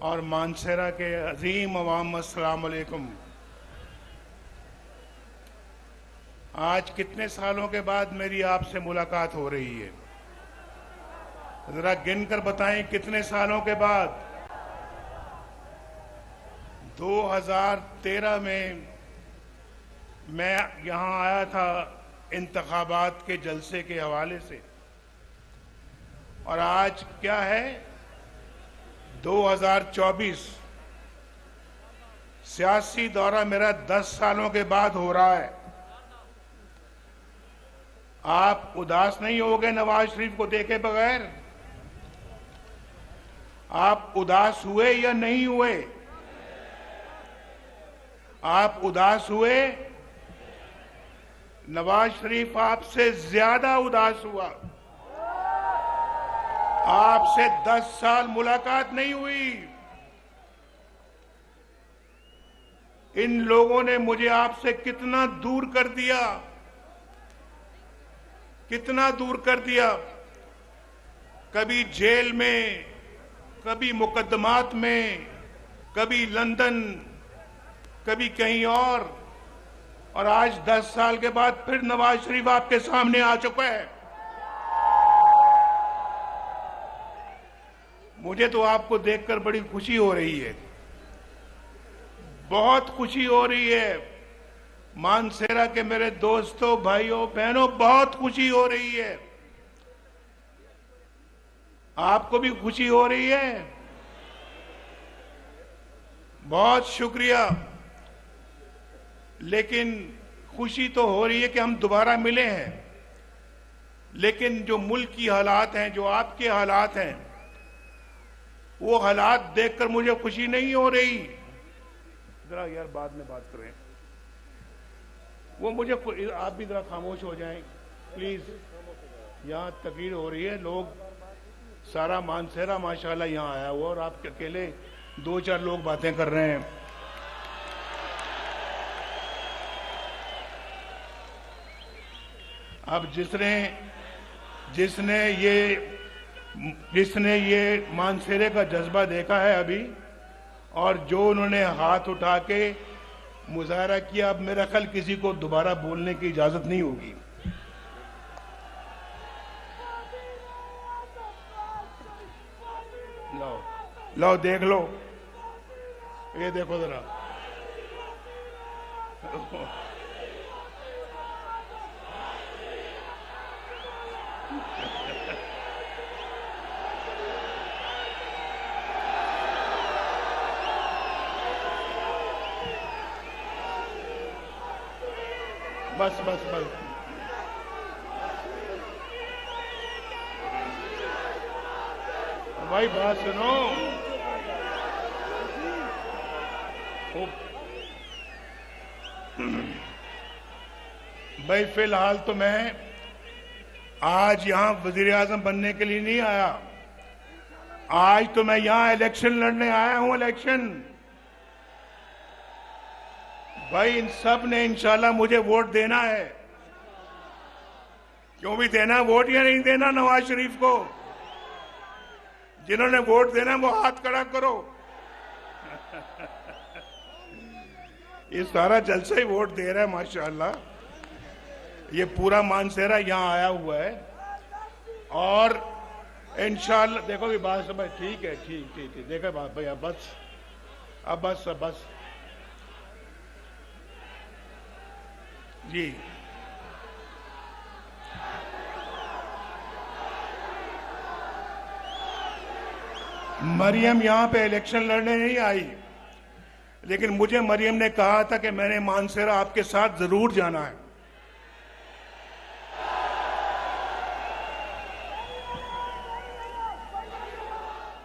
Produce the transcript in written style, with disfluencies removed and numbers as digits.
और मानसेरा के अजीम अवाम, अस्सलाम वालेकुम। आज कितने सालों के बाद मेरी आपसे मुलाकात हो रही है? जरा गिनकर बताएं कितने सालों के बाद। 2013 में मैं यहां आया था इंतखाबात के जलसे के हवाले से, और आज क्या है 2024। सियासी दौरा मेरा 10 सालों के बाद हो रहा है। आप उदास नहीं हो गए नवाज शरीफ को देखे बगैर? आप उदास हुए या नहीं हुए? आप उदास हुए? नवाज शरीफ आपसे ज्यादा उदास हुआ। आपसे 10 साल मुलाकात नहीं हुई। इन लोगों ने मुझे आपसे कितना दूर कर दिया, कितना दूर कर दिया। कभी जेल में, कभी मुकदमात में, कभी लंदन, कभी कहीं और आज 10 साल के बाद फिर नवाज शरीफ आपके सामने आ चुका है। मुझे तो आपको देखकर बड़ी खुशी हो रही है, बहुत खुशी हो रही है। मानसेरा के मेरे दोस्तों, भाइयों, बहनों, बहुत खुशी हो रही है। आपको भी खुशी हो रही है? बहुत शुक्रिया। लेकिन खुशी तो हो रही है कि हम दोबारा मिले हैं, लेकिन जो मुल्क की हालात हैं, जो आपके हालात हैं, वो हालात देखकर मुझे खुशी नहीं हो रही। जरा यार बाद में बात करें, वो मुझे, आप भी जरा खामोश हो जाएं प्लीज। यहाँ तकरीर हो रही है, लोग सारा मानसेरा माशाल्लाह यहाँ आया हुआ, और आप अकेले 2-4 लोग बातें कर रहे हैं। अब जिसने ये मानसेरे का जज्बा देखा है अभी, और जो उन्होंने हाथ उठा के मुजाहरा किया, अब मेरा ख्याल किसी को दोबारा बोलने की इजाजत नहीं होगी। लो देख लो, ये देखो जरा। बस बस बस, भाई बात सुनो। भाई फिलहाल तो मैं आज यहां वजीर आजम बनने के लिए नहीं आया। आज तो मैं यहां इलेक्शन लड़ने आया हूं। इलेक्शन भाई, इन सब ने इंशाल्लाह मुझे वोट देना है। क्यों भी देना वोट या नहीं देना नवाज शरीफ को? जिन्होंने वोट देना वो हाथ खड़ा करो। ये सारा जलसा ही वोट दे रहा है माशाल्लाह। ये पूरा मानसेरा यहाँ आया हुआ है, और इंशाल्लाह देखो कि बात समझ। ठीक है, ठीक देखो बात भैया, बस जी। मरियम यहां पे इलेक्शन लड़ने नहीं आई, लेकिन मुझे मरियम ने कहा था कि मैंने मानसेरा आपके साथ जरूर जाना है।